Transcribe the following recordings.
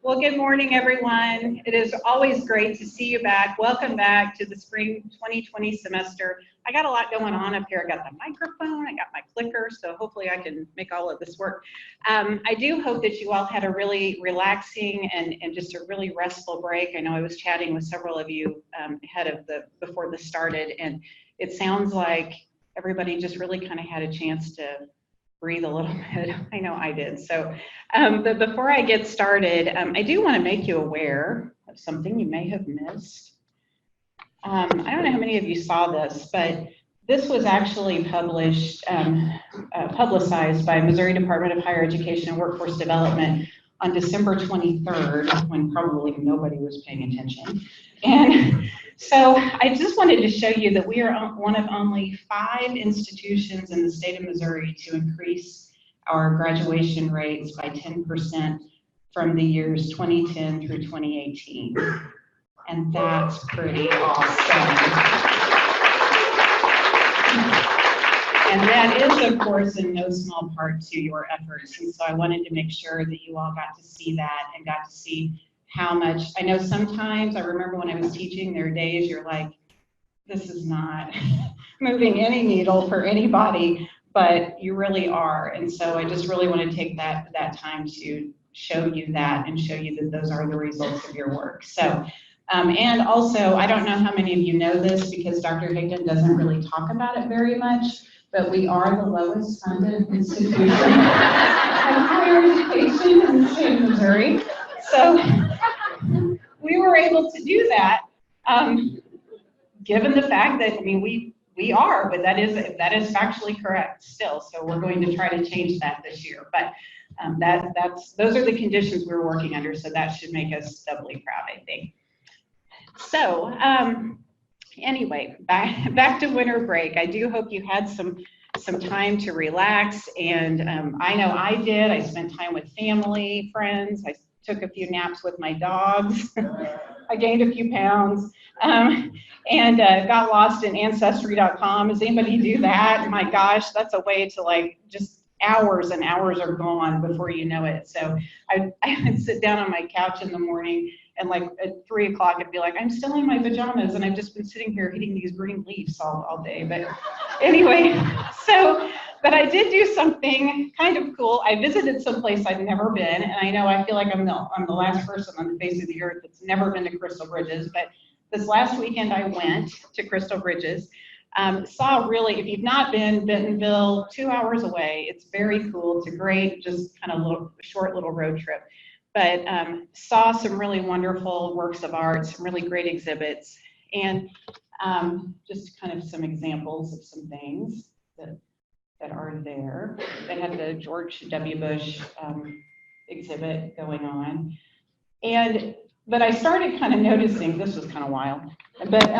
Well, good morning, everyone. It is always great to see you back. Welcome back to the spring 2020 semester. I got a lot going on up here. I got the microphone, I got my clicker, so hopefully I can make all of this work. I do hope that you all had a really relaxing and just a really restful break. I know I was chatting with several of you before this started, and it sounds like everybody just really kind of had a chance to breathe a little bit. I know I did. So, but before I get started, I do want to make you aware of something you may have missed. I don't know how many of you saw this, but this was actually published, publicized by Missouri Department of Higher Education and Workforce Development on December 23rd, when probably nobody was paying attention. And so I just wanted to show you that we are one of only 5 institutions in the state of Missouri to increase our graduation rates by 10% from the years 2010 through 2018. And that's pretty awesome. And that is, of course, in no small part to your efforts. And so I wanted to make sure that you all got to see that and got to see how much. I know sometimes, I remember when I was teaching, there are days you're like, this is not moving any needle for anybody, but you really are. And so I just really want to take that time to show you that and show you that those are the results of your work. So, and also, I don't know how many of you know this because Dr. Higdon doesn't really talk about it very much, but we are the lowest funded institution of higher education in the state of Missouri. So we were able to do that, given the fact that, I mean, we are, but that is factually correct still. So we're going to try to change that this year. But those are the conditions we're working under. So that should make us doubly proud, I think. So anyway, back to winter break. I do hope you had some time to relax, and I know I did. I spent time with family, friends. I took a few naps with my dogs. I gained a few pounds, and got lost in Ancestry.com. Does anybody do that? My gosh, that's a way to like just hours and hours are gone before you know it. So I would sit down on my couch in the morning, and like at 3 o'clock, I'd be like, I'm still in my pajamas, and I've just been sitting here hitting these green leaves all day. But anyway, but I did do something kind of cool. I visited someplace I've never been, and I feel like I'm the last person on the face of the earth that's never been to Crystal Bridges. But this last weekend, I went to Crystal Bridges. Saw really, if you've not been, Bentonville, 2 hours away. It's very cool. It's a great, just kind of short little road trip. But saw some really wonderful works of art, some really great exhibits, and just kind of some examples of some things that are there. They had the George W. Bush exhibit going on. But I started kind of noticing, this was kind of wild, but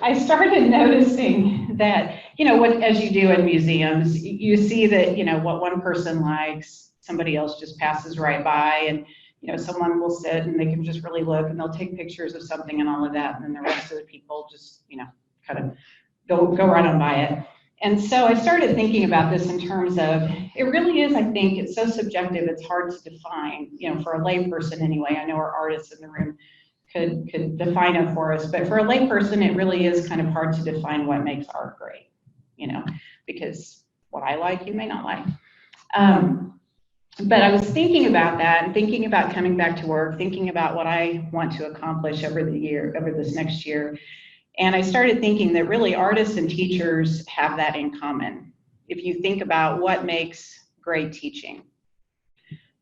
I started noticing that, as you do in museums, you see that, what one person likes, somebody else just passes right by, and someone will sit and they can just really look and they'll take pictures of something and all of that, and then the rest of the people just kind of go right on by it. And so I started thinking about this in terms of, it really is, I think it's so subjective, it's hard to define, for a layperson anyway. I know our artists in the room could define it for us, but for a layperson it really is kind of hard to define what makes art great, because what I like you may not like. But I was thinking about that and thinking about coming back to work, thinking about what I want to accomplish over this next year. And I started thinking that really artists and teachers have that in common. If you think about what makes great teaching,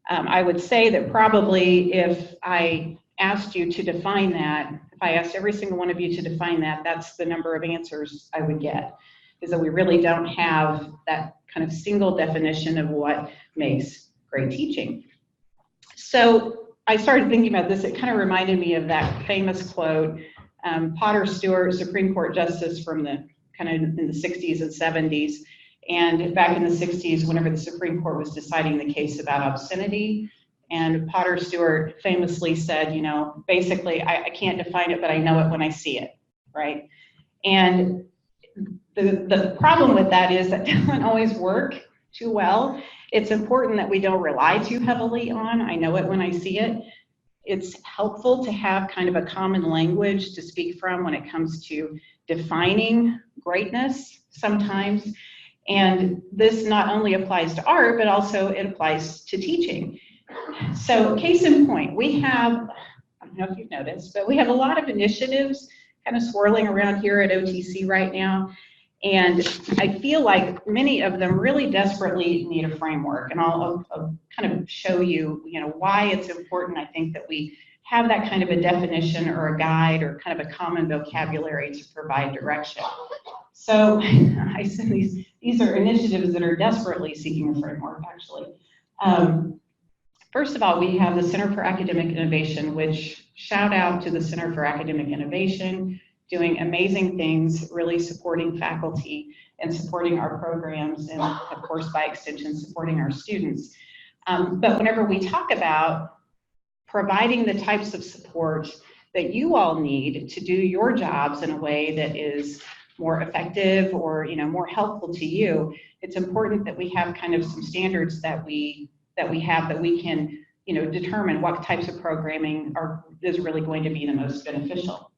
I would say that probably if I asked you to define that, if I asked every single one of you to define that, that's the number of answers I would get, is that we really don't have that kind of single definition of what makes great teaching. So I started thinking about this. It kind of reminded me of that famous quote, Potter Stewart, Supreme Court Justice from the kind of in the 60s and 70s. And back in the 60s, whenever the Supreme Court was deciding the case about obscenity, and Potter Stewart famously said, basically, I can't define it, but I know it when I see it, right? And the problem with that is that doesn't always work too well. It's important that we don't rely too heavily on, I know it when I see it, it's helpful to have kind of a common language to speak from when it comes to defining greatness sometimes. And this not only applies to art, but also it applies to teaching. So case in point, we have, I don't know if you've noticed, but we have a lot of initiatives kind of swirling around here at OTC right now. And I feel like many of them really desperately need a framework. And I'll kind of show you, why it's important, I think, that we have that kind of a definition or a guide or kind of a common vocabulary to provide direction. So I said these are initiatives that are desperately seeking a framework, actually. First of all, we have the Center for Academic Innovation, which shout out to the Center for Academic Innovation, doing amazing things, really supporting faculty and supporting our programs, and of course, by extension, supporting our students. But whenever we talk about providing the types of support that you all need to do your jobs in a way that is more effective or more helpful to you, it's important that we have kind of some standards that we can determine what types of programming is really going to be the most beneficial.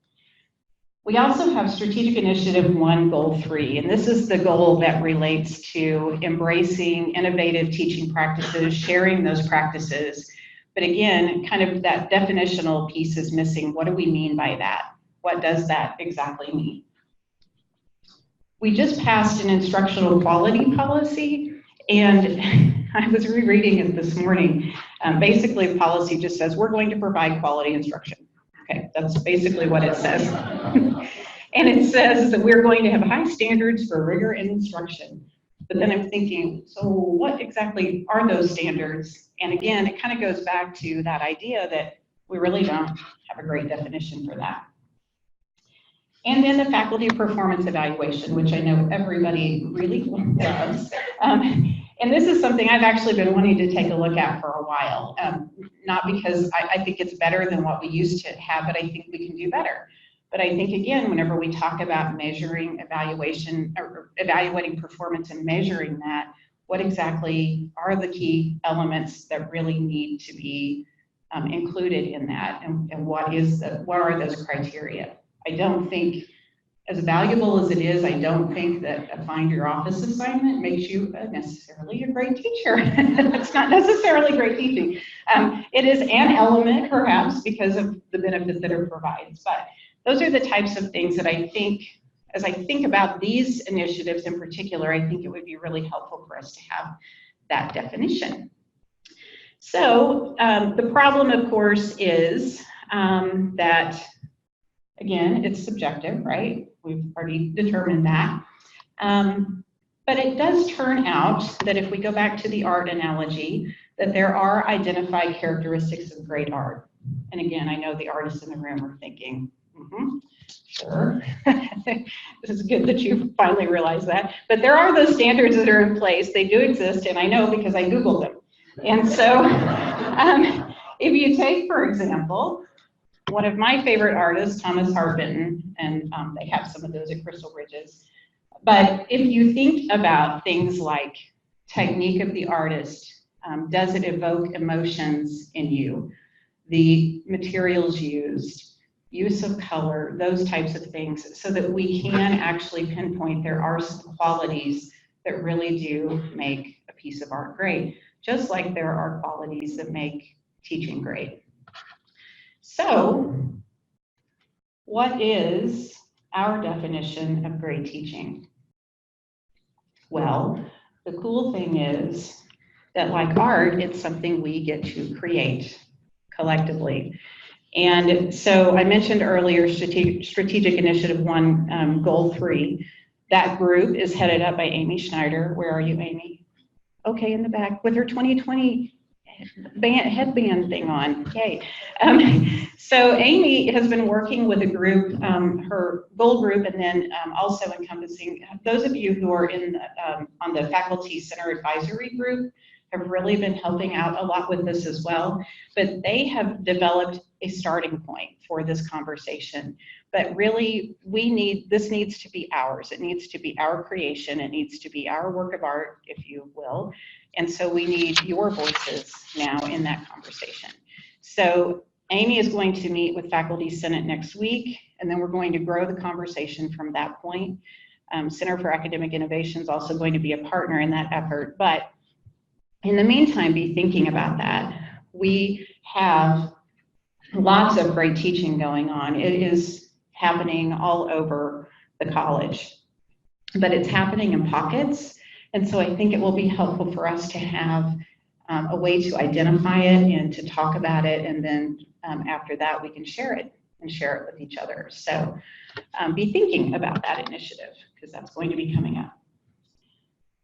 We also have Strategic Initiative 1, Goal 3, and this is the goal that relates to embracing innovative teaching practices, sharing those practices. But again, kind of that definitional piece is missing. What do we mean by that? What does that exactly mean? We just passed an instructional quality policy, and I was rereading it this morning. Basically, policy just says we're going to provide quality instruction. Okay, that's basically what it says. And it says that we're going to have high standards for rigor in instruction. But then I'm thinking, so what exactly are those standards? And again, it kind of goes back to that idea that we really don't have a great definition for that. And then the faculty performance evaluation, which I know everybody really loves. And this is something I've actually been wanting to take a look at for a while. Not because I think it's better than what we used to have, but I think we can do better. But I think, again, whenever we talk about measuring evaluation or evaluating performance and measuring that, what exactly are the key elements that really need to be included in that, and what are those criteria? I don't think, as valuable as it is, I don't think that a find your office assignment makes you necessarily a great teacher. It's not necessarily great teaching. It is an element, perhaps, because of the benefit that it provides. But those are the types of things that I think, as I think about these initiatives in particular, I think it would be really helpful for us to have that definition. So the problem, of course, is that, again, it's subjective, right? We've already determined that. But it does turn out that if we go back to the art analogy, that there are identified characteristics of great art. And again, I know the artists in the room are thinking, sure. This is good that you finally realized that. But there are those standards that are in place. They do exist, and I know because I Googled them. And so if you take, for example, one of my favorite artists, Thomas Hart-Benton, and they have some of those at Crystal Bridges. But if you think about things like technique of the artist, does it evoke emotions in you? The materials used, use of color, those types of things, so that we can actually pinpoint there are some qualities that really do make a piece of art great, just like there are qualities that make teaching great. So, what is our definition of great teaching? Well, the cool thing is that, like art, it's something we get to create collectively. And so I mentioned earlier Strategic Initiative 1, Goal 3. That group is headed up by Amy Schneider. Where are you, Amy? Okay, in the back with her 2020 headband thing on. Yay. So Amy has been working with a group, her goal group, and then also encompassing those of you who are in on the Faculty Center Advisory Group have really been helping out a lot with this as well. But they have developed a starting point for this conversation. But really, this needs to be ours. It needs to be our creation. It needs to be our work of art, if you will. And so we need your voices now in that conversation. So Amy is going to meet with Faculty Senate next week, and then we're going to grow the conversation from that point. Center for Academic Innovation is also going to be a partner in that effort, but in the meantime, be thinking about that. We have lots of great teaching going on. It is happening all over the college, but it's happening in pockets. And so I think it will be helpful for us to have a way to identify it and to talk about it. And then after that, we can share it with each other. So be thinking about that initiative because that's going to be coming up.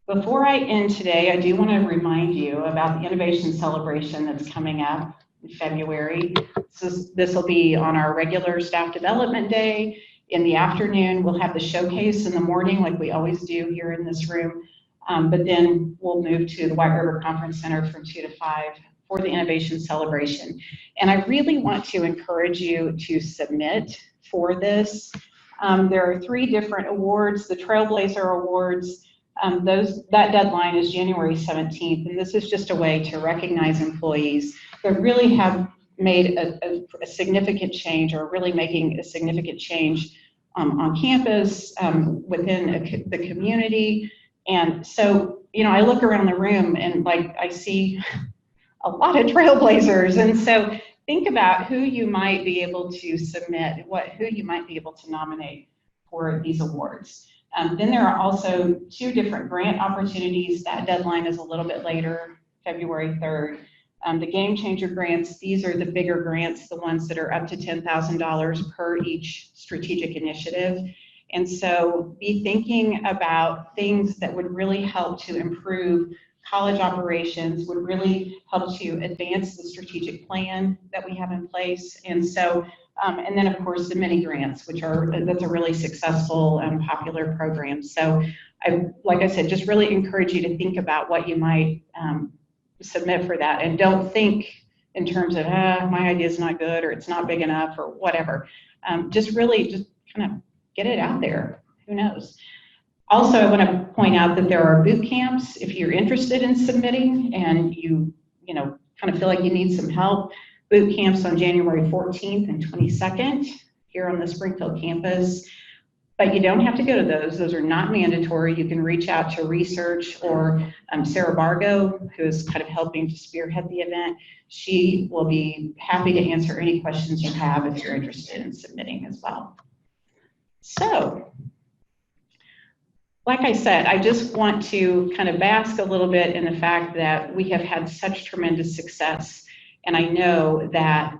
Before I end today, I do want to remind you about the innovation celebration that's coming up in February. This will be on our regular staff development day. In the afternoon, we'll have the showcase in the morning like we always do here in this room. But then we'll move to the White River Conference Center from 2 to 5 for the innovation celebration. And I really want to encourage you to submit for this. There are 3 different awards, the Trailblazer Awards. That deadline is January 17th, and this is just a way to recognize employees that really have made a significant change or really making a significant change on campus, within the community. And so, you know, I look around the room and like I see a lot of trailblazers, and so think about who you might be able to submit, who you might be able to nominate for these awards. Then there are also 2 different grant opportunities. That deadline is a little bit later, February 3rd. The Game Changer grants, these are the bigger grants, the ones that are up to $10,000 per each strategic initiative. And so be thinking about things that would really help to improve college operations, would really help to advance the strategic plan that we have in place. And so, and then of course the mini grants, that's a really successful and popular program. So like I said, just really encourage you to think about what you might submit for that, and don't think in terms of, my idea is not good or it's not big enough or whatever. Just kind of get it out there. Who knows? Also, I want to point out that there are boot camps if you're interested in submitting and you kind of feel like you need some help. Boot camps on January 14th and 22nd here on the Springfield campus. But you don't have to go to those. Those are not mandatory. You can reach out to research or Sarah Bargo, who is kind of helping to spearhead the event. She will be happy to answer any questions you have if you're interested in submitting as well. So, like I said, I just want to kind of bask a little bit in the fact that we have had such tremendous success. And I know that,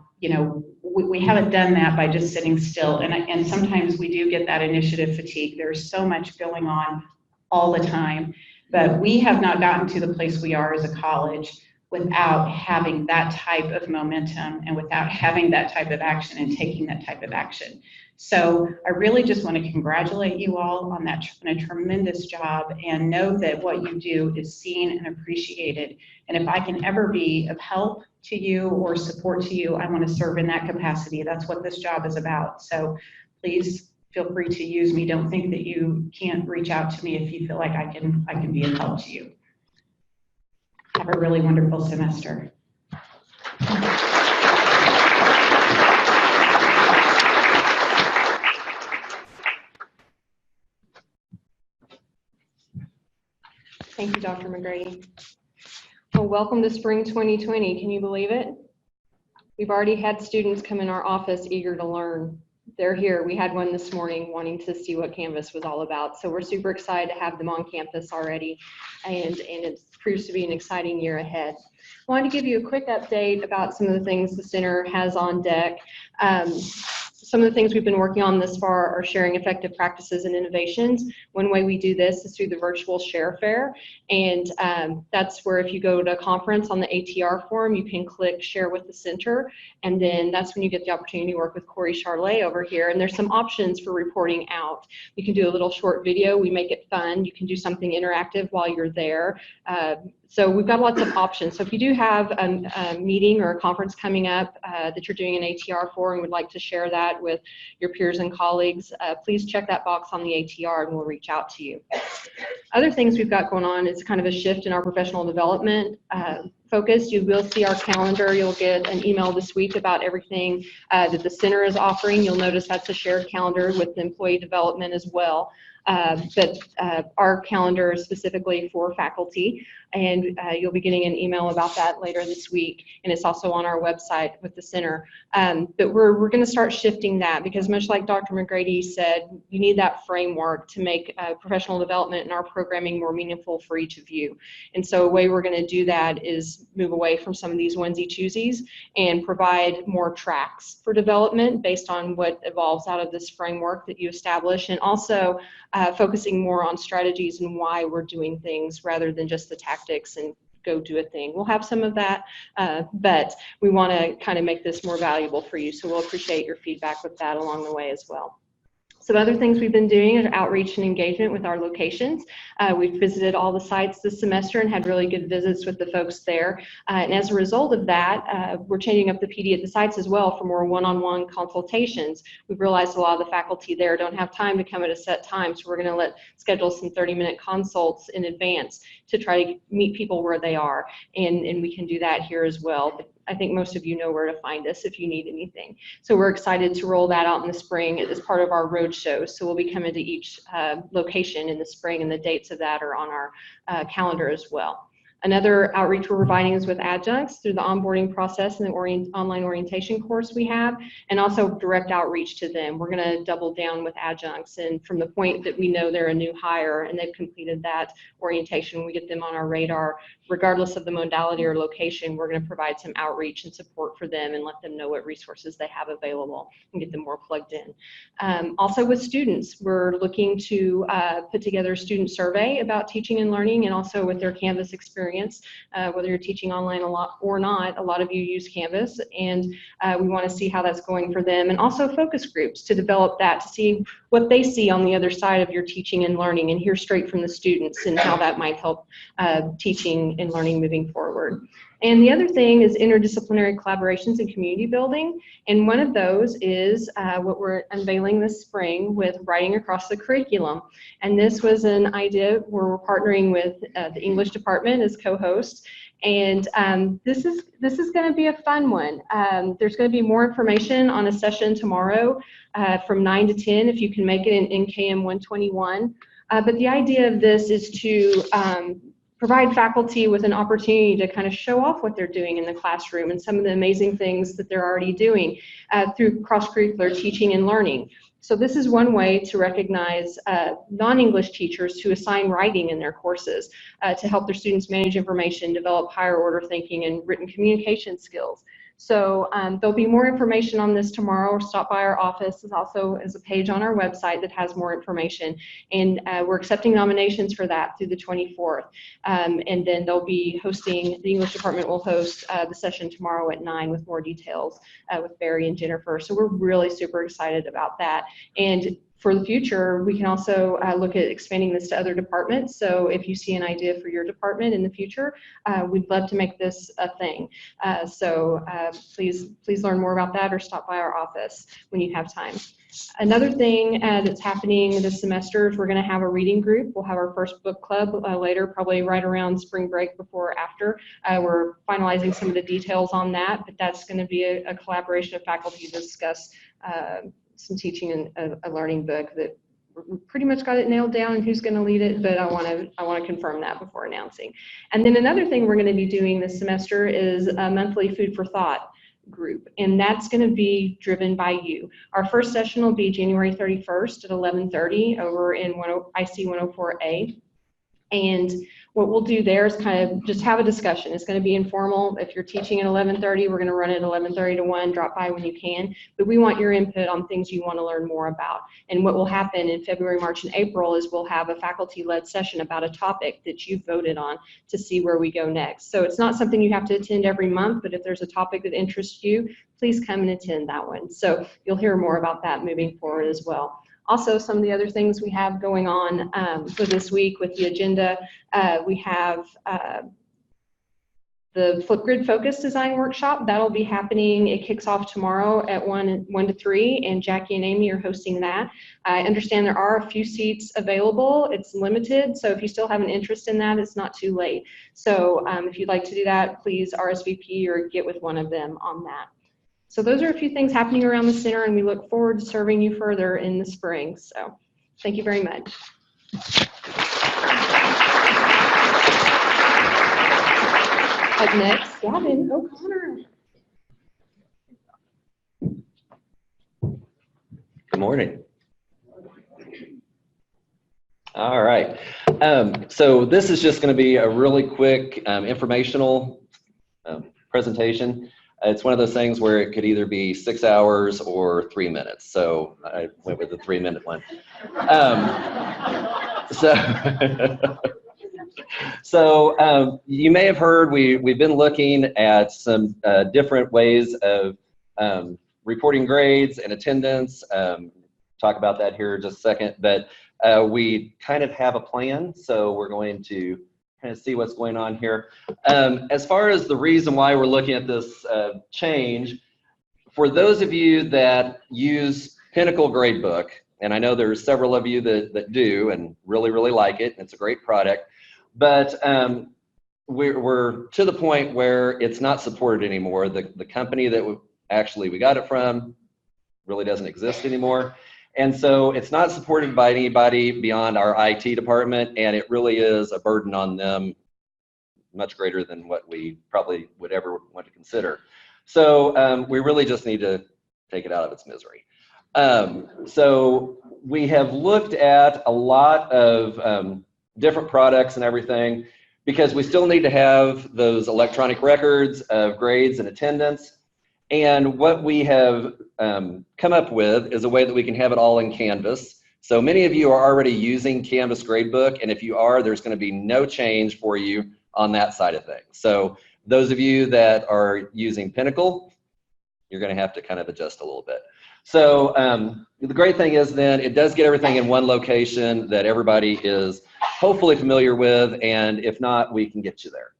we haven't done that by just sitting still. And sometimes we do get that initiative fatigue. There's so much going on all the time. But we have not gotten to the place we are as a college without having that type of momentum and without having that type of action and taking that type of action. So I really just want to congratulate you all on that a tremendous job, and know that what you do is seen and appreciated. And if I can ever be of help to you or support to you, I want to serve in that capacity. That's what this job is about. So please feel free to use me. Don't think that you can't reach out to me if you feel like I can be of help to you. Have a really wonderful semester. Thank you, Dr. McGrady. Well, welcome to spring 2020. Can you believe it? We've already had students come in our office eager to learn. They're here. We had one this morning wanting to see what Canvas was all about. So we're super excited to have them on campus already, and it proves to be an exciting year ahead. I wanted to give you a quick update about some of the things the center has on deck. Some of the things we've been working on this far are sharing effective practices and innovations. One way we do this is through the virtual Share Fair, and that's where if you go to a conference on the ATR forum, you can click Share with the Center, and then that's when you get the opportunity to work with Corey Charlet over here, and there's some options for reporting out. You can do a little short video, we make it fun. You can do something interactive while you're there. So we've got lots of options. So if you do have a meeting or a conference coming up that you're doing an ATR for and would like to share that with your peers and colleagues, please check that box on the ATR and we'll reach out to you. Other things we've got going on is kind of a shift in our professional development focus. You will see our calendar. You'll get an email this week about everything that the center is offering. You'll notice that's a shared calendar with employee development as well. But our calendar is specifically for faculty, and you'll be getting an email about that later this week, and it's also on our website with the center. But we're going to start shifting that because much like Dr. McGrady said, you need that framework to make professional development and our programming more meaningful for each of you. And so a way we're going to do that is move away from some of these onesie-twosies and provide more tracks for development based on what evolves out of this framework that you establish, and also focusing more on strategies and why we're doing things rather than just the tactics and go do a thing. We'll have some of that, but we want to kind of make this more valuable for you. So we'll appreciate your feedback with that along the way as well. Some other things we've been doing is outreach and engagement with our locations. We've visited all the sites this semester and had really good visits with the folks there. And as a result of that, we're changing up the PD at the sites as well for more one-on-one consultations. We've realized a lot of the faculty there don't have time to come at a set time, so we're going to schedule some 30-minute consults in advance to try to meet people where they are. And we can do that here as well. But I think most of you know where to find us if you need anything. So we're excited to roll that out in the spring as part of our road shows. So we'll be coming to each location in the spring, and the dates of that are on our calendar as well. Another outreach we're providing is with adjuncts through the onboarding process and the online orientation course we have, and also direct outreach to them. We're going to double down with adjuncts, and from the point that we know they're a new hire and they've completed that orientation, we get them on our radar. Regardless of the modality or location, we're going to provide some outreach and support for them and let them know what resources they have available and get them more plugged in. Also with students, we're looking to put together a student survey about teaching and learning, and also with their Canvas experience, whether you're teaching online a lot or not. A lot of you use Canvas, and we want to see how that's going for them, and also focus groups to develop that, to see what they see on the other side of your teaching and learning, and hear straight from the students and how that might help teaching and learning moving forward. And the other thing is interdisciplinary collaborations and community building. And one of those is what we're unveiling this spring with writing across the curriculum. And this was an idea where we're partnering with the English department as co-host. And this is going to be a fun one. There's going to be more information on a session tomorrow from 9 to 10 if you can make it in NKM 121. But the idea of this is to provide faculty with an opportunity to kind of show off what they're doing in the classroom and some of the amazing things that they're already doing through cross-curricular teaching and learning. So this is one way to recognize non-English teachers who assign writing in their courses to help their students manage information, develop higher order thinking and written communication skills. So there'll be more information on this tomorrow. Stop by our office. There's also a page on our website that has more information, and we're accepting nominations for that through the 24th. And then they'll be hosting, the English department will host the session tomorrow at 9 with more details with Barry and Jennifer. So we're really super excited about that. And for the future, we can also look at expanding this to other departments. So if you see an idea for your department in the future, we'd love to make this a thing. Please learn more about that or stop by our office when you have time. Another thing that's happening this semester is we're going to have a reading group. We'll have our first book club later, probably right around spring break, before or after. We're finalizing some of the details on that, but that's going to be a collaboration of faculty to discuss some teaching and a learning book that we pretty much got it nailed down and who's going to lead it, but I want to confirm that before announcing. And then another thing we're going to be doing this semester is a monthly food for thought group, and that's going to be driven by you. Our first session will be January 31st at 11:30 over in IC 104A. And what we'll do there is kind of just have a discussion. It's going to be informal. If you're teaching at 11:30, we're going to run it 11:30 to 1, drop by when you can. But we want your input on things you want to learn more about. And what will happen in February, March, and April is we'll have a faculty-led session about a topic that you've voted on to see where we go next. So it's not something you have to attend every month, but if there's a topic that interests you, please come and attend that one. So you'll hear more about that moving forward as well. Also, some of the other things we have going on for this week with the agenda, we have The Flipgrid Focus Design Workshop, that'll be happening. It kicks off tomorrow at 1 to 3, and Jackie and Amy are hosting that. I understand there are a few seats available. It's limited, so if you still have an interest in that, it's not too late. So if you'd like to do that, please RSVP or get with one of them on that. So those are a few things happening around the center, and we look forward to serving you further in the spring. So thank you very much. Up next, Gavin O'Connor. Good morning. All right. So this is just going to be a really quick informational presentation. It's one of those things where it could either be 6 hours or 3 minutes. So I went with the 3-minute one. So you may have heard we've been looking at some different ways of reporting grades and attendance. Talk about that here in just a second, but we kind of have a plan, so we're going to kind of see what's going on here. As far as the reason why we're looking at this change, for those of you that use Pinnacle Gradebook, and I know there's several of you that do and really, really like it, and it's a great product, but we're to the point where it's not supported anymore. The company that we got it from really doesn't exist anymore. And so it's not supported by anybody beyond our IT department, and it really is a burden on them much greater than what we probably would ever want to consider. So we really just need to take it out of its misery. So we have looked at a lot of different products and everything, because we still need to have those electronic records of grades and attendance. And what we have come up with is a way that we can have it all in Canvas. So many of you are already using Canvas Gradebook, and if you are, there's going to be no change for you on that side of things. So those of you that are using Pinnacle, you're going to have to kind of adjust a little bit. So the great thing is then it does get everything in one location that everybody is hopefully familiar with, and if not, we can get you there.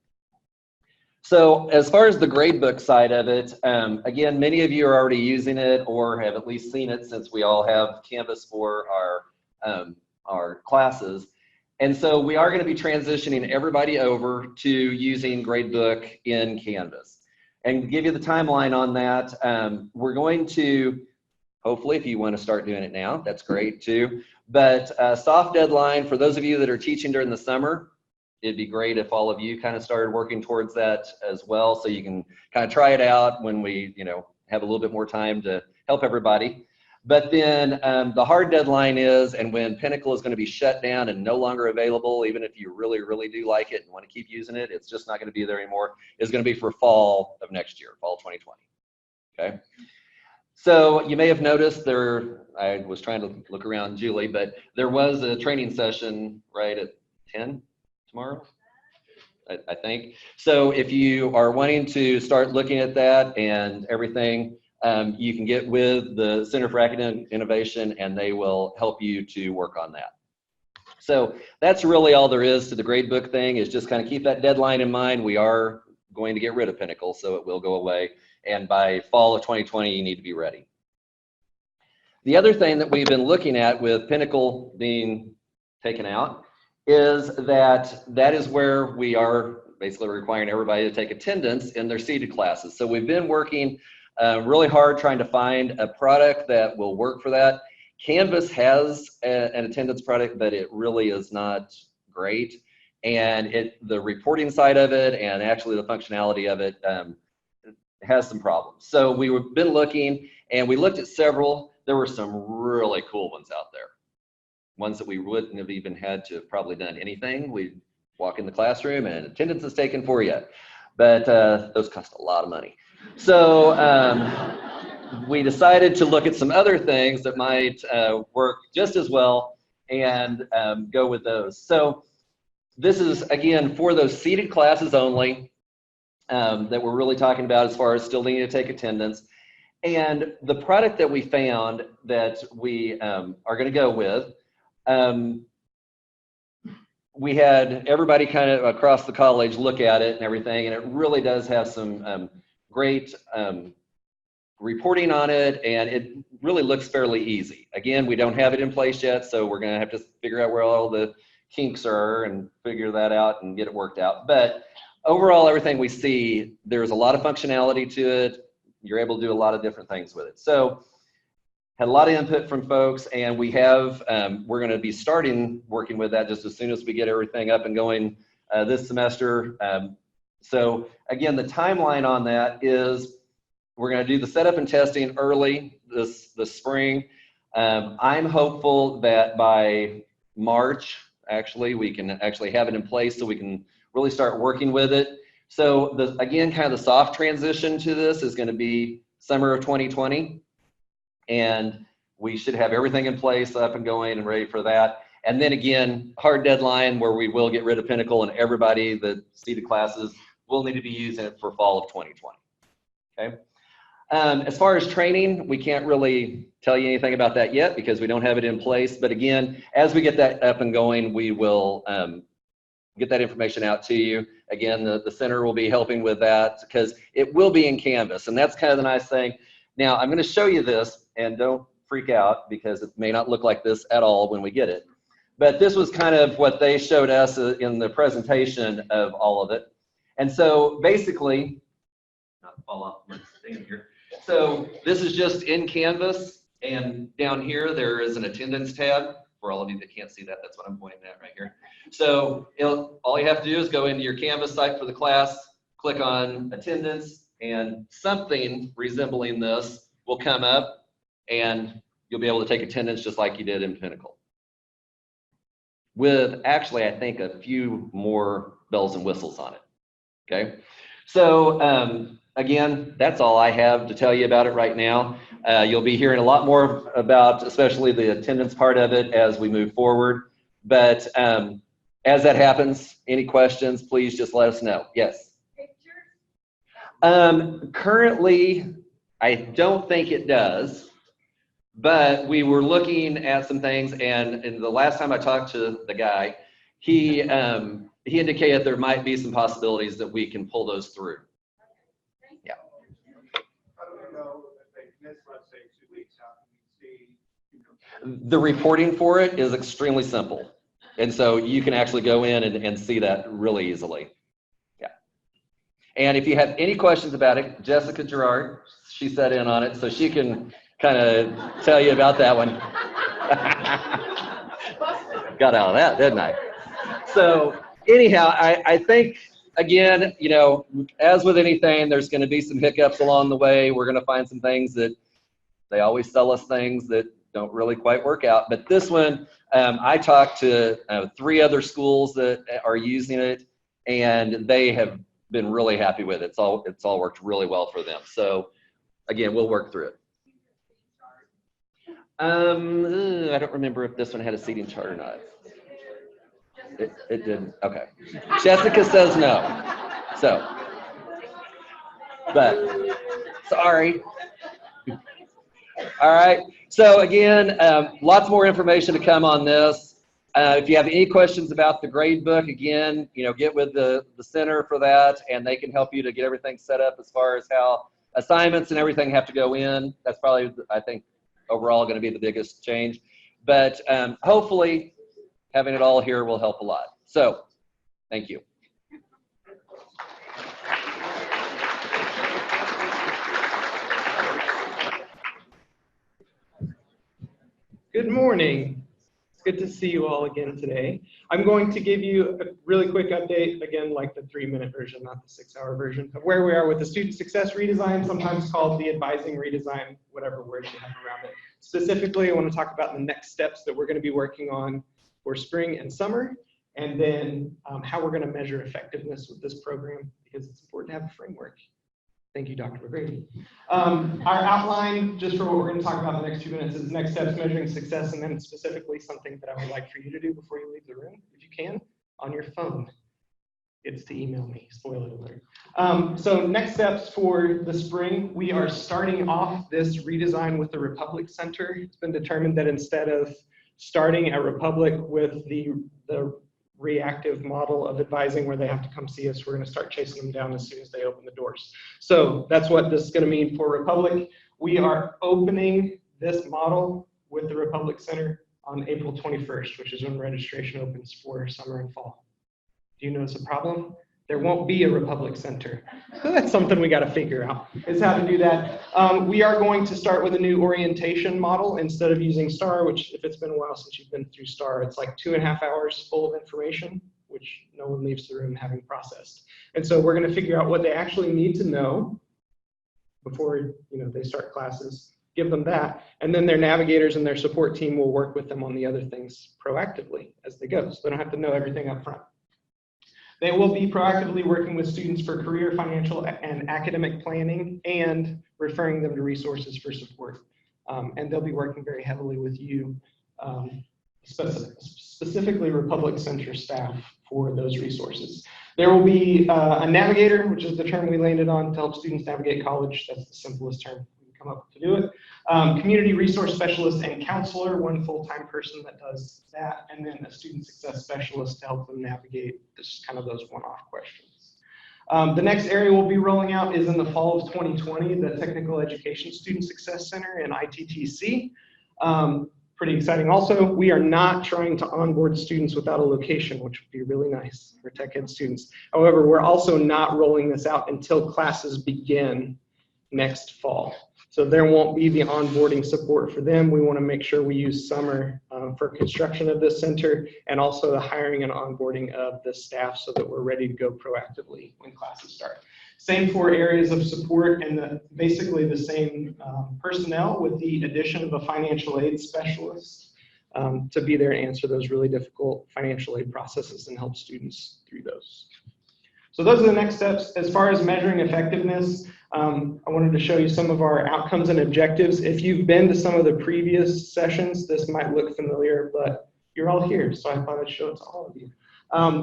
So as far as the gradebook side of it, again, many of you are already using it or have at least seen it, since we all have Canvas for our classes. And so we are going to be transitioning everybody over to using Gradebook in Canvas. And to give you the timeline on that, we're going to, hopefully, if you want to start doing it now, that's great too. But soft deadline for those of you that are teaching during the summer, it'd be great if all of you kind of started working towards that as well, so you can kind of try it out when we, have a little bit more time to help everybody. But then the hard deadline is, and when Pinnacle is going to be shut down and no longer available, even if you really, really do like it and want to keep using it, it's just not going to be there anymore. It's going to be for fall of next year, fall 2020. Okay. So you may have noticed there, I was trying to look around Julie, but there was a training session right at 10 tomorrow, I think. So if you are wanting to start looking at that and everything, you can get with the Center for Academic Innovation, and they will help you to work on that. So that's really all there is to the gradebook thing, is just kind of keep that deadline in mind. We are going to get rid of Pinnacle, so it will go away. And by fall of 2020, you need to be ready. The other thing that we've been looking at with Pinnacle being taken out is that is where we are basically requiring everybody to take attendance in their seated classes. So we've been working really hard trying to find a product that will work for that. Canvas has an attendance product, but it really is not great. And the reporting side of it and actually the functionality of it has some problems. So we've been looking, and we looked at several. There were some really cool ones out there. Ones that we wouldn't have even had to have probably done anything. We'd walk in the classroom and attendance is taken for you. But those cost a lot of money. So we decided to look at some other things that might work just as well and go with those. So this is, again, for those seated classes only that we're really talking about as far as still needing to take attendance. And the product that we found that we are going to go with we had everybody kind of across the college look at it and everything, and it really does have some great reporting on it, and it really looks fairly easy. Again, we don't have it in place yet, so we're going to have to figure out where all the kinks are and figure that out and get it worked out. But overall, everything we see, there's a lot of functionality to it. You're able to do a lot of different things with it. So had a lot of input from folks, and we have, we're going to be starting working with that just as soon as we get everything up and going this semester. So again, the timeline on that is we're going to do the setup and testing early this spring. I'm hopeful that by March, actually, we can actually have it in place so we can really start working with it. So again, kind of the soft transition to this is going to be summer of 2020. And we should have everything in place, up and going and ready for that. And then again, hard deadline where we will get rid of Pinnacle, and everybody that seated classes will need to be using it for fall of 2020. Okay. As far as training, we can't really tell you anything about that yet because we don't have it in place. But again, as we get that up and going, we will get that information out to you. Again, the center will be helping with that because it will be in Canvas, and that's kind of the nice thing. Now, I'm going to show you this, and don't freak out because it may not look like this at all when we get it. But this was kind of what they showed us in the presentation of all of it. And so basically, not fall off, let's stand here. So this is just in Canvas, and down here there is an attendance tab. For all of you that can't see that, that's what I'm pointing at right here. So all you have to do is go into your Canvas site for the class, click on attendance, and something resembling this will come up, and you'll be able to take attendance just like you did in Pinnacle. With actually, I think, a few more bells and whistles on it. Okay, so again, that's all I have to tell you about it right now. You'll be hearing a lot more about, especially the attendance part of it, as we move forward. But as that happens, any questions, please just let us know. Yes. Currently, I don't think it does, but we were looking at some things, and the last time I talked to the guy, he indicated there might be some possibilities that we can pull those through. Yeah. How do we know if they miss, let's say, 2 weeks? How can we see? The reporting for it is extremely simple, and so you can actually go in and see that really easily. And if you have any questions about it, Jessica Gerard, she sat in on it, so she can kind of tell you about that one. Got out of that, didn't I? So anyhow, I think, again, you know, as with anything, there's going to be some hiccups along the way. We're going to find some things that they always sell us things that don't really quite work out. But this one, I talked to 3 other schools that are using it, and they have been really happy with it. It's all worked really well for them. So again, we'll work through it. I don't remember if this one had a seating chart or not. It didn't. Okay. Jessica says no. So, but sorry. All right. So again, lots more information to come on this. If you have any questions about the Gradebook, again, you know, get with the center for that, and they can help you to get everything set up as far as how assignments and everything have to go in. That's probably, I think, overall going to be the biggest change. But hopefully, having it all here will help a lot. So, thank you. Good morning. It's good to see you all again today. I'm going to give you a really quick update, again, like the 3-minute version, not the 6-hour version, of where we are with the student success redesign, sometimes called the advising redesign, whatever word you have around it. Specifically, I want to talk about the next steps that we're going to be working on for spring and summer, and then how we're going to measure effectiveness with this program, because it's important to have a framework. Thank you, Dr. McGrady. Our outline, just for what we're going to talk about in the next 2 minutes, is next steps, measuring success, and then specifically something that I would like for you to do before you leave the room, if you can, on your phone. It's to email me, spoiler alert. So next steps for the spring, we are starting off this redesign with the Republic Center. It's been determined that instead of starting at Republic with the reactive model of advising where they have to come see us. We're going to start chasing them down as soon as they open the doors. So that's what this is going to mean for Republic. We are opening this model with the Republic Center on April 21st, which is when registration opens for summer and fall. Do you notice a problem? There won't be a Republic Center. So that's something we got to figure out, is how to do that. We are going to start with a new orientation model instead of using STAR, which if it's been a while since you've been through STAR, it's like 2.5 hours full of information, which no one leaves the room having processed. And so we're going to figure out what they actually need to know before they start classes, give them that, and then their navigators and their support team will work with them on the other things proactively as they go, so they don't have to know everything up front. They will be proactively working with students for career, financial, and academic planning and referring them to resources for support. And they'll be working very heavily with you, specifically Republic Center staff for those resources. There will be a navigator, which is the term we landed on to help students navigate college. That's the simplest term we can come up with to do it. Community resource specialist and counselor, one full-time person that does that, and then a student success specialist to help them navigate just kind of those one-off questions. The next area we'll be rolling out is in the fall of 2020, the Technical Education Student Success Center in ITTC. Pretty exciting. Also, we are not trying to onboard students without a location, which would be really nice for tech ed students. However, we're also not rolling this out until classes begin next fall. So there won't be the onboarding support for them. We want to make sure we use summer for construction of this center and also the hiring and onboarding of the staff so that we're ready to go proactively when classes start. Same 4 areas of support and basically the same personnel with the addition of a financial aid specialist to be there and answer those really difficult financial aid processes and help students through those. So those are the next steps. As far as measuring effectiveness, I wanted to show you some of our outcomes and objectives. If you've been to some of the previous sessions, this might look familiar, but you're all here, so I thought I'd show it to all of you.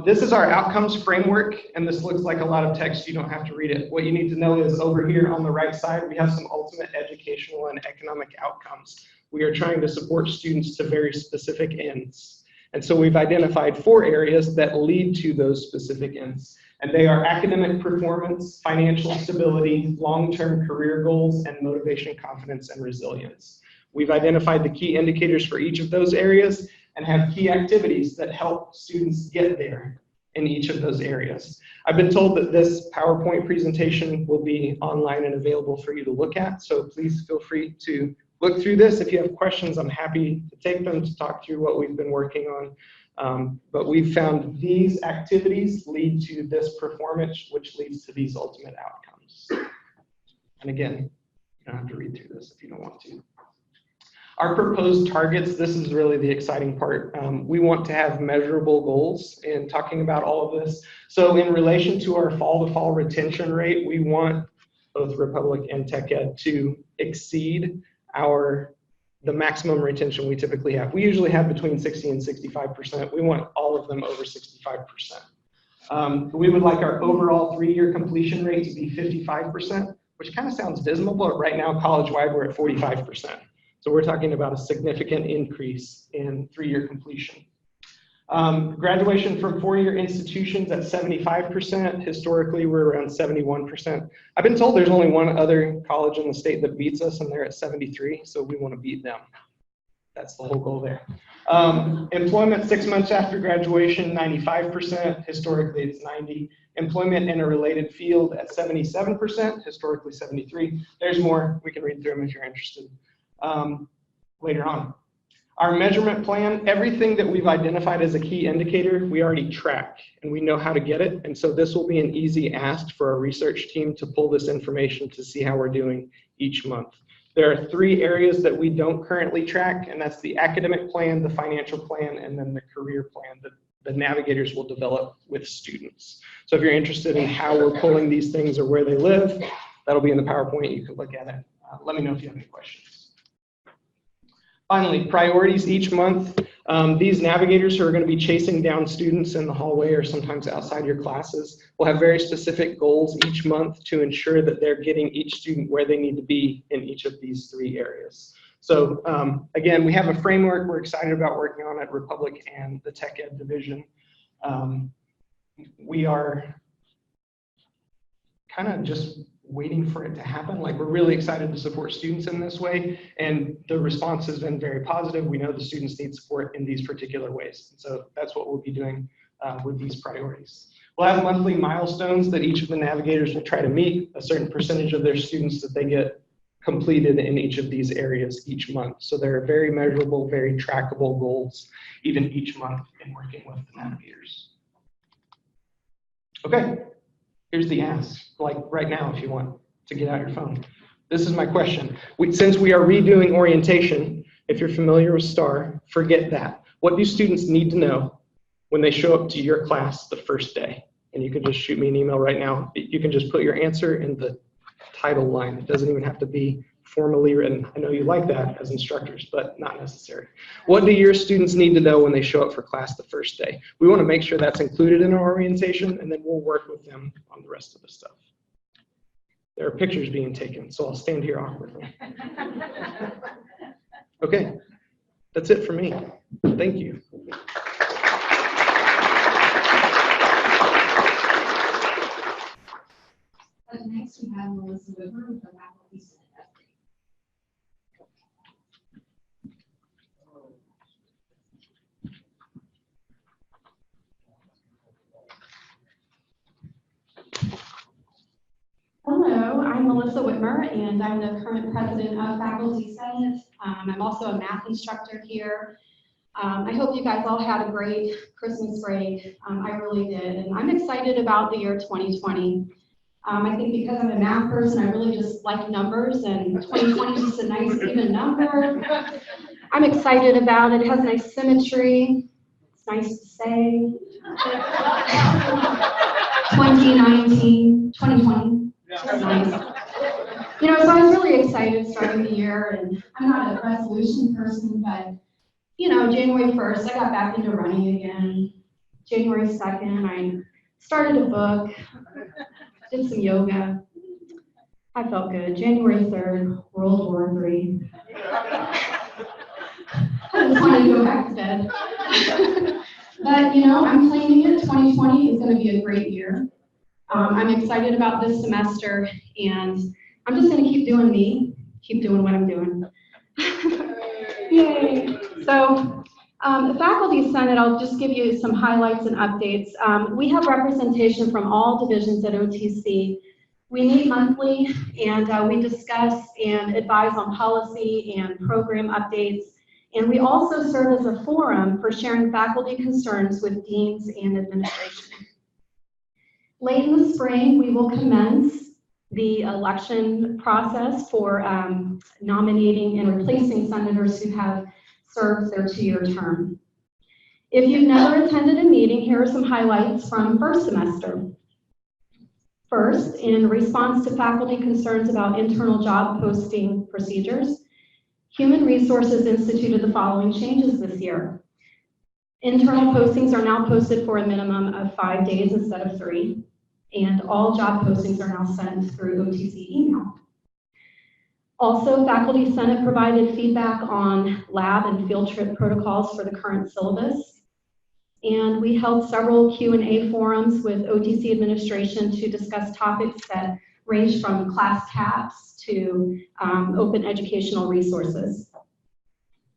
This is our outcomes framework, and this looks like a lot of text. You don't have to read it. What you need to know is over here on the right side, we have some ultimate educational and economic outcomes. We are trying to support students to very specific ends. And so we've identified 4 areas that lead to those specific ends. And they are academic performance, financial stability, long-term career goals, and motivation, confidence, and resilience. We've identified the key indicators for each of those areas and have key activities that help students get there in each of those areas. I've been told that this PowerPoint presentation will be online and available for you to look at, so please feel free to look through this. If you have questions, I'm happy to take them to talk through what we've been working on. But we've found these activities lead to this performance, which leads to these ultimate outcomes. And again, you don't have to read through this if you don't want to. Our proposed targets, this is really the exciting part. We want to have measurable goals in talking about all of this. So in relation to our fall-to-fall retention rate, we want both Republic and Tech Ed to exceed the maximum retention we typically have. We usually have between 60 and 65%. We want all of them over 65%. We would like our overall 3-year completion rate to be 55%, which kind of sounds dismal, but right now college-wide we're at 45%. So we're talking about a significant increase in 3-year completion. Graduation from 4-year institutions at 75%. Historically, we're around 71%. I've been told there's only one other college in the state that beats us, and they're at 73, so we want to beat them. That's the whole goal there. Employment 6 months after graduation, 95%. Historically, it's 90%. Employment in a related field at 77%. Historically, 73%. There's more. We can read through them if you're interested later on. Our measurement plan, everything that we've identified as a key indicator, we already track and we know how to get it. And so this will be an easy ask for our research team to pull this information to see how we're doing each month. There are 3 areas that we don't currently track, and that's the academic plan, the financial plan, and then the career plan that the navigators will develop with students. So if you're interested in how we're pulling these things or where they live, that'll be in the PowerPoint. You can look at it. Let me know if you have any questions. Finally, priorities each month. These navigators who are going to be chasing down students in the hallway or sometimes outside your classes will have very specific goals each month to ensure that they're getting each student where they need to be in each of these 3 areas. So again, we have a framework we're excited about working on at Republic and the Tech Ed division. We are kind of just waiting for it to happen. Like, we're really excited to support students in this way, and the response has been very positive. We know the students need support in these particular ways. And so that's what we'll be doing with these priorities. We'll have monthly milestones that each of the navigators will try to meet, a certain percentage of their students that they get completed in each of these areas each month. So there are very measurable, very trackable goals, even each month in working with the navigators. Okay, here's the ask, like right now if you want to get out your phone. This is my question. Since we are redoing orientation, if you're familiar with STAR, forget that. What do students need to know when they show up to your class the first day? And you can just shoot me an email right now. You can just put your answer in the title line. It doesn't even have to be formally written. I know you like that as instructors, but not necessary. What do your students need to know when they show up for class the first day? We want to make sure that's included in our orientation, and then we'll work with them on the rest of the stuff. There are pictures being taken, so I'll stand here awkwardly. Okay, that's it for me. Thank you. Next, we have Melissa Wittmer with the Faculty Senate update. Hello, I'm Melissa Wittmer, and I'm the current president of Faculty Senate. I'm also a math instructor here. I hope you guys all had a great Christmas break. I really did, and I'm excited about the year 2020. I think because I'm a math person, I really just like numbers, and 2020 is just a nice even number. I'm excited about it. It has nice symmetry. It's nice to say. 2020. Nice. You know, so I was really excited starting the year, and I'm not a resolution person, but you know, January 1st, I got back into running again. January 2nd, I started a book. Did some yoga. I felt good. January 3rd, World War III. I just wanted to go back to bed. But, you know, I'm claiming it. 2020 is going to be a great year. I'm excited about this semester, and I'm just going to keep doing me, keep doing what I'm doing. Yay. So, the Faculty Senate, I'll just give you some highlights and updates. We have representation from all divisions at OTC. We meet monthly, and we discuss and advise on policy and program updates. And we also serve as a forum for sharing faculty concerns with deans and administration. Late in the spring, we will commence the election process for nominating and replacing senators who have served their 2-year term. If you've never attended a meeting, here are some highlights from first semester. First, in response to faculty concerns about internal job posting procedures, Human Resources instituted the following changes this year. Internal postings are now posted for a minimum of 5 days instead of 3, and all job postings are now sent through OTC email. Also, Faculty Senate provided feedback on lab and field trip protocols for the current syllabus. And we held several Q&A forums with OTC administration to discuss topics that range from class caps to open educational resources.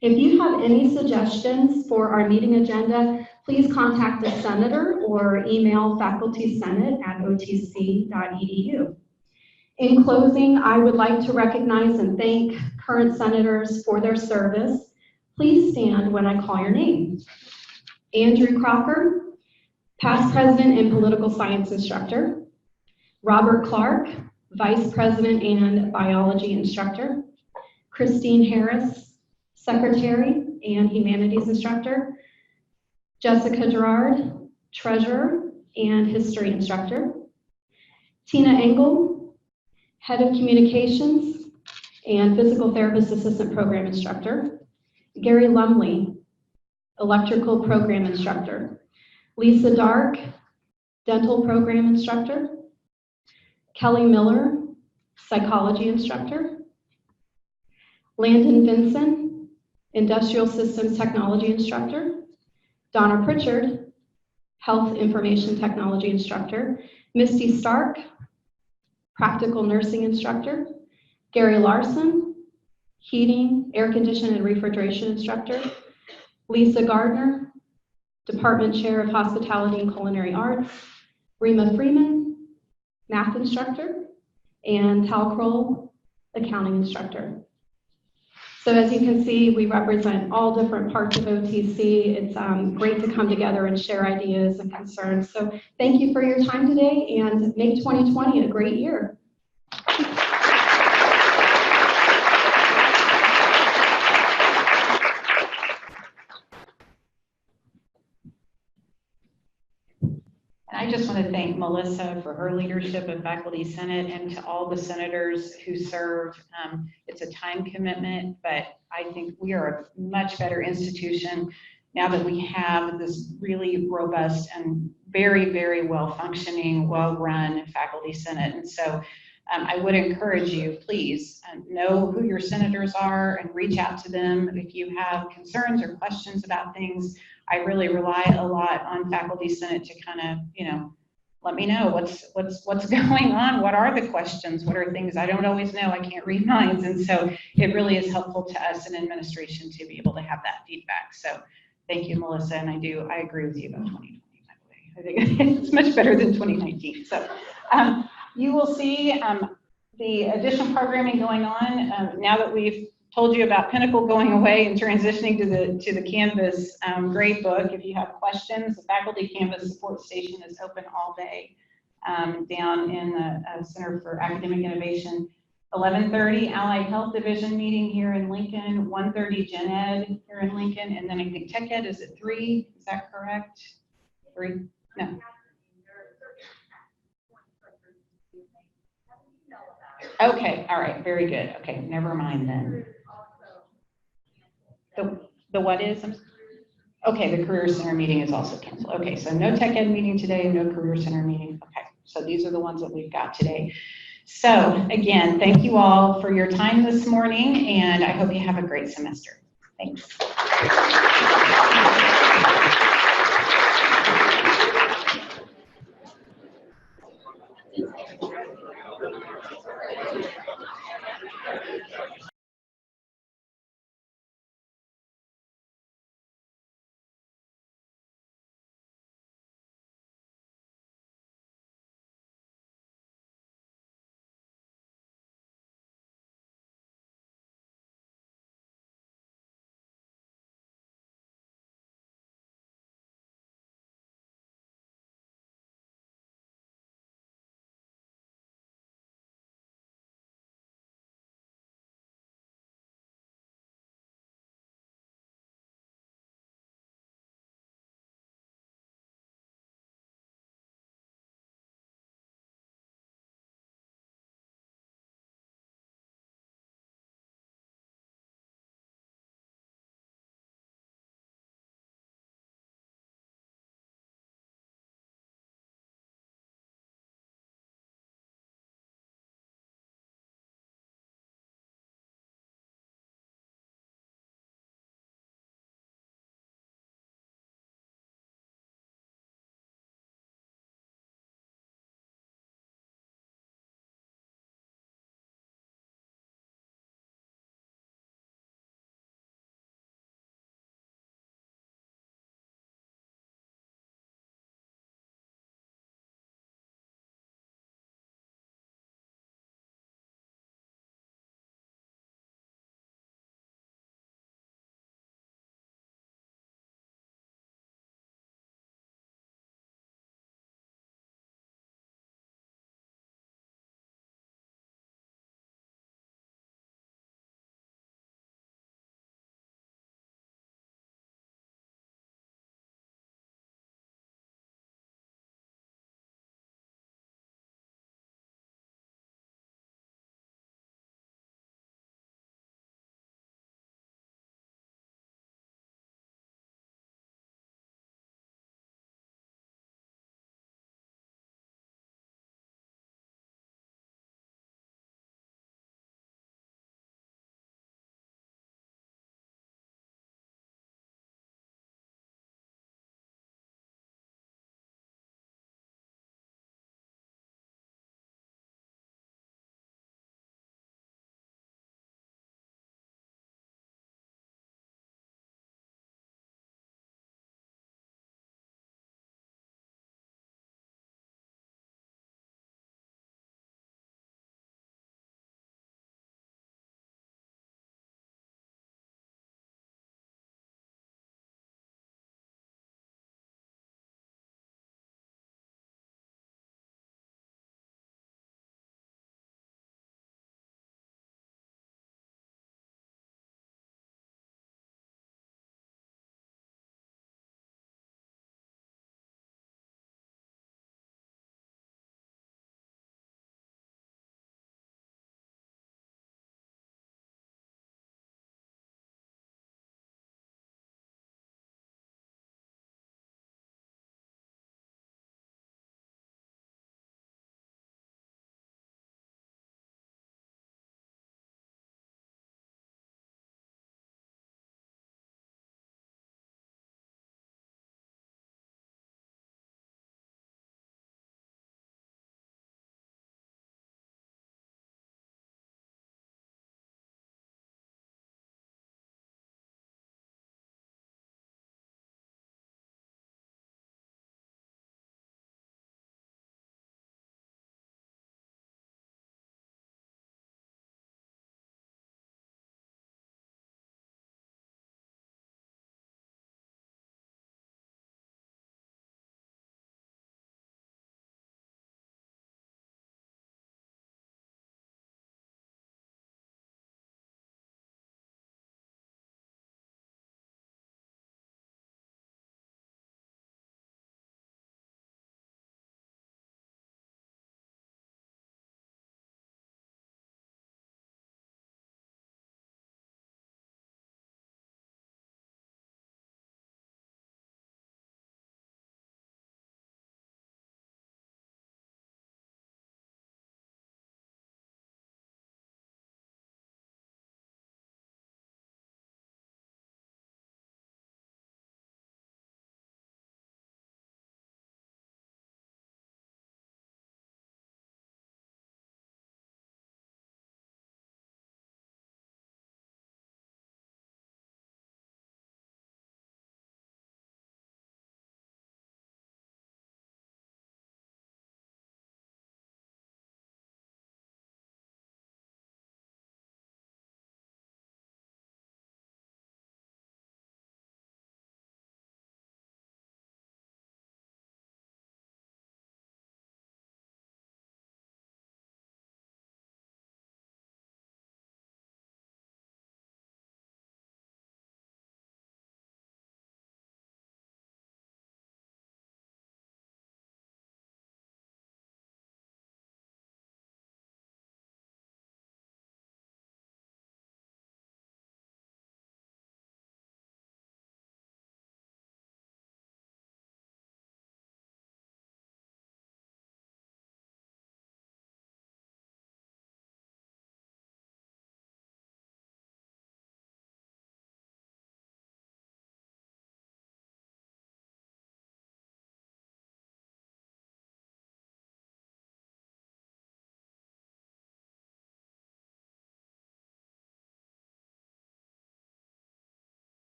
If you have any suggestions for our meeting agenda, please contact the senator or email facultysenate@otc.edu. In closing, I would like to recognize and thank current senators for their service. Please stand when I call your name. Andrew Crocker, past president and political science instructor. Robert Clark, vice president and biology instructor. Christine Harris, secretary and humanities instructor. Jessica Gerard, treasurer and history instructor. Tina Engel, head of communications and physical therapist assistant program instructor. Gary Lumley, electrical program instructor. Lisa Dark, dental program instructor. Kelly Miller, psychology instructor. Landon Vinson, industrial systems technology instructor. Donna Pritchard, health information technology instructor. Misty Stark, practical nursing instructor. Gary Larson, heating, air conditioning, and refrigeration instructor. Lisa Gardner, department chair of hospitality and culinary arts. Rima Freeman, math instructor. And Tal Kroll, accounting instructor. So as you can see, we represent all different parts of OTC. It's great to come together and share ideas and concerns. So thank you for your time today, and make 2020 a great year. And I just want to thank Melissa for her leadership of Faculty Senate, and to all the senators who serve. It's a time commitment, but I think we are a much better institution now that we have this really robust and very, very well-functioning, well-run Faculty Senate. And so I would encourage you, please know who your senators are and reach out to them if you have concerns or questions about things. I really rely a lot on Faculty Senate to kind of, let me know what's going on. What are the questions? What are things I don't always know? I can't read minds. And so it really is helpful to us in administration to be able to have that feedback. So thank you, Melissa. And I agree with you about 2020, by the way. I think it's much better than 2019. So you will see the additional programming going on now that we've told you about Pinnacle going away and transitioning to the Canvas Gradebook. If you have questions, the Faculty Canvas Support Station is open all day down in the Center for Academic Innovation. 11:30 Allied Health Division meeting here in Lincoln, 1:30 Gen Ed here in Lincoln, and then I think Tech Ed is at 3, is that correct? 3? No. Okay, all right, very good. Okay, never mind then. The what is? Okay, the Career Center meeting is also canceled. Okay, so no Tech Ed meeting today, no Career Center meeting. Okay, so these are the ones that we've got today. So again, thank you all for your time this morning, and I hope you have a great semester. Thanks.